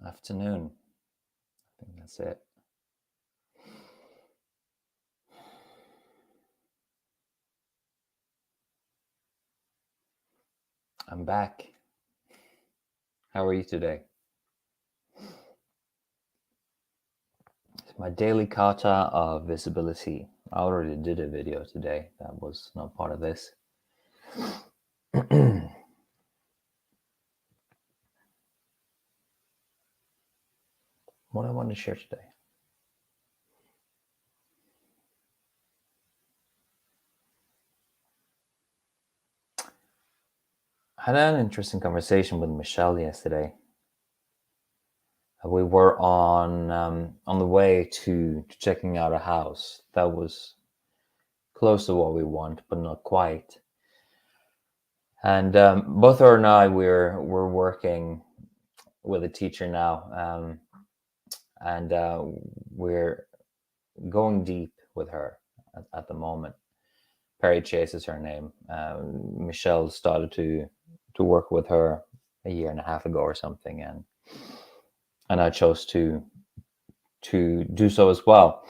Afternoon. I think that's it. I'm back. How are you today? It's my daily kata of visibility. I already did a video today. That was not part of this. What I want to share today. I had an interesting conversation with Michelle yesterday. We were on the way to checking out a house that was close to what we want, but not quite. And both her and I, we're working with a teacher now, and we're going deep with her at the moment. Perry Chase is her name. Michelle started to work with her a year and a half ago or something, and I chose to do so as well.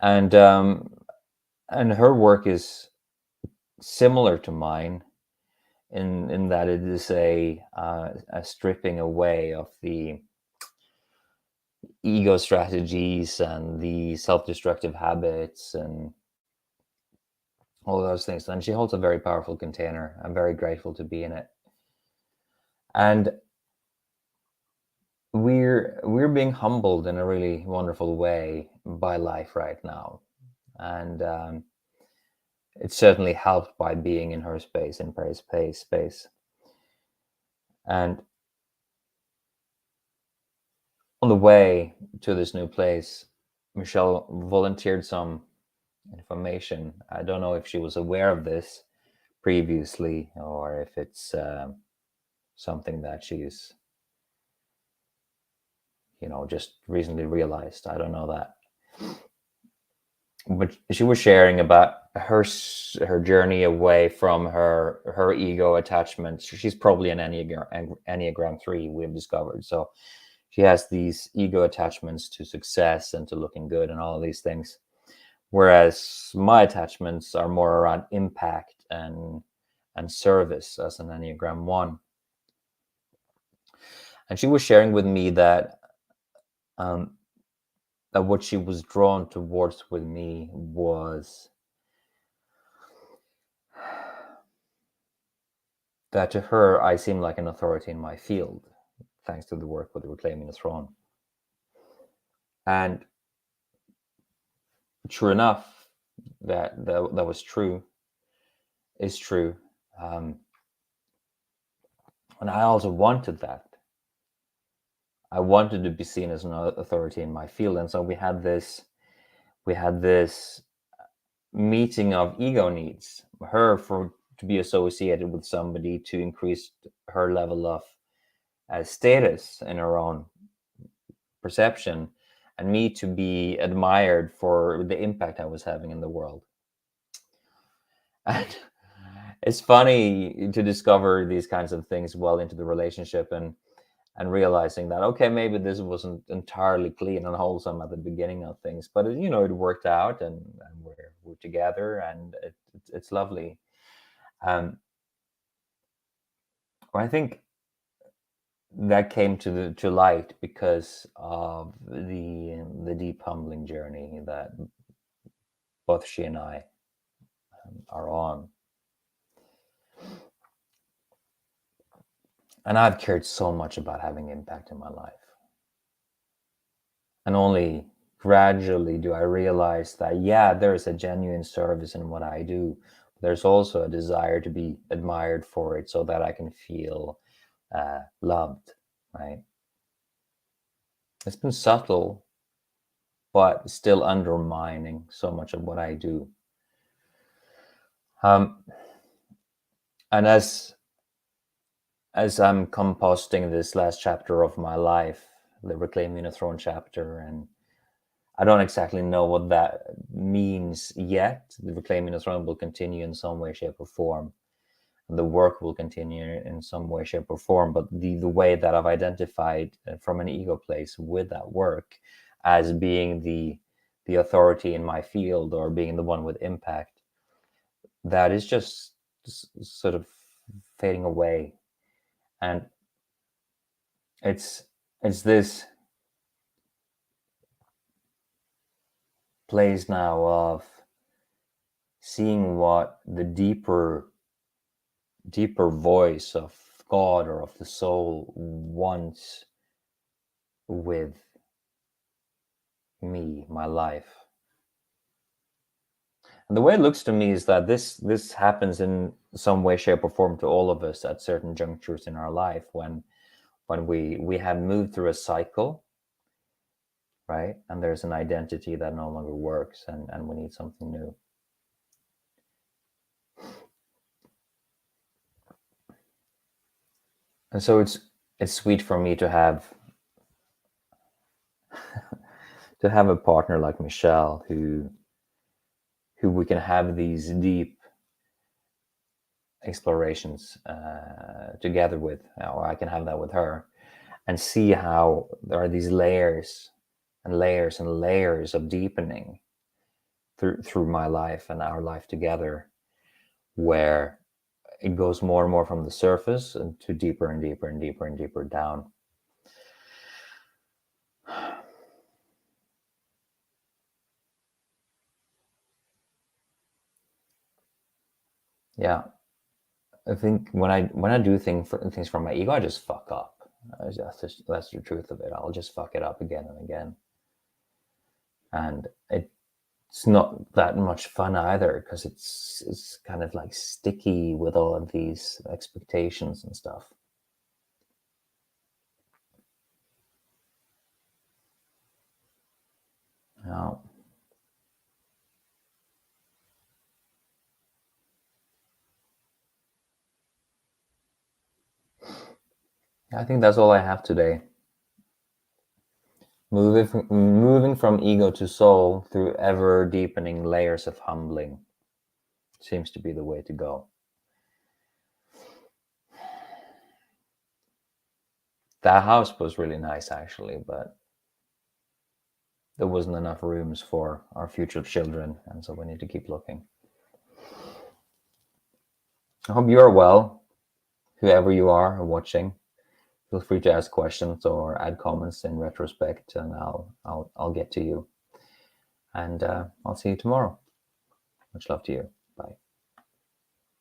And her work is similar to mine in that it is a stripping away of the ego strategies and the self-destructive habits and all those things. And she holds a very powerful container. I'm very grateful to be in it. And we're being humbled in a really wonderful way by life right now. And it's certainly helped by being in her space, in Perry's space. And on the way to this new place, Michelle volunteered some information. I don't know if she was aware of this previously or if it's something that she's just recently realized. I don't know that. But she was sharing about her journey away from her ego attachments. She's probably an Enneagram 3, we've discovered. So she has these ego attachments to success and to looking good and all of these things. Whereas my attachments are more around impact and service as an Enneagram 1. And she was sharing with me that what she was drawn towards with me was that to her, I seem like an authority in my field, thanks to the work with Reclaiming the Throne. And true enough, that was true, is true. And I also wanted that. I wanted to be seen as an authority in my field. And so we had this meeting of ego needs. Her to be associated with somebody to increase her level of status in her own perception, and me to be admired for the impact I was having in the world. And it's funny to discover these kinds of things well into the relationship and realizing that, okay, maybe this wasn't entirely clean and wholesome at the beginning of things, but it worked out, and we're together, and it's lovely. I think that came to light because of the deep humbling journey that both she and I are on. And I've cared so much about having impact in my life. And only gradually do I realize that, yeah, there is a genuine service in what I do. There's also a desire to be admired for it so that I can feel loved, right? It's been subtle, but still undermining so much of what I do. And as I'm composting this last chapter of my life, the Reclaiming the Throne chapter, and I don't exactly know what that means yet. The Reclaiming the Throne will continue in some way, shape, or form. the work will continue in some way, shape, or form. But the way that I've identified from an ego place with that work as being the authority in my field, or being the one with impact, that is just sort of fading away. And it's this place now of seeing what the deeper voice of God or of the soul wants with me, my life. And the way it looks to me is that this happens in some way, shape, or form to all of us at certain junctures in our life, when we have moved through a cycle, right? And there's an identity that no longer works, and we need something new. And so it's sweet for me to have a partner like Michelle, who we can have these deep explorations together with, or I can have that with her, and see how there are these layers and layers and layers of deepening through my life and our life together, where it goes more and more from the surface and to deeper and deeper and deeper and deeper down. Yeah, I think when I do things from my ego, I just fuck up. That's the truth of it. I'll just fuck it up again and again, and it's not that much fun either, because it's kind of like sticky with all of these expectations and stuff. Now, I think that's all I have today. Moving from ego to soul through ever deepening layers of humbling seems to be the way to go. That house was really nice, actually, but there wasn't enough rooms for our future children, and so we need to keep looking. I hope you're well, whoever you are watching. Feel free to ask questions or add comments in retrospect, and I'll get to you. And I'll see you tomorrow. Much love to you.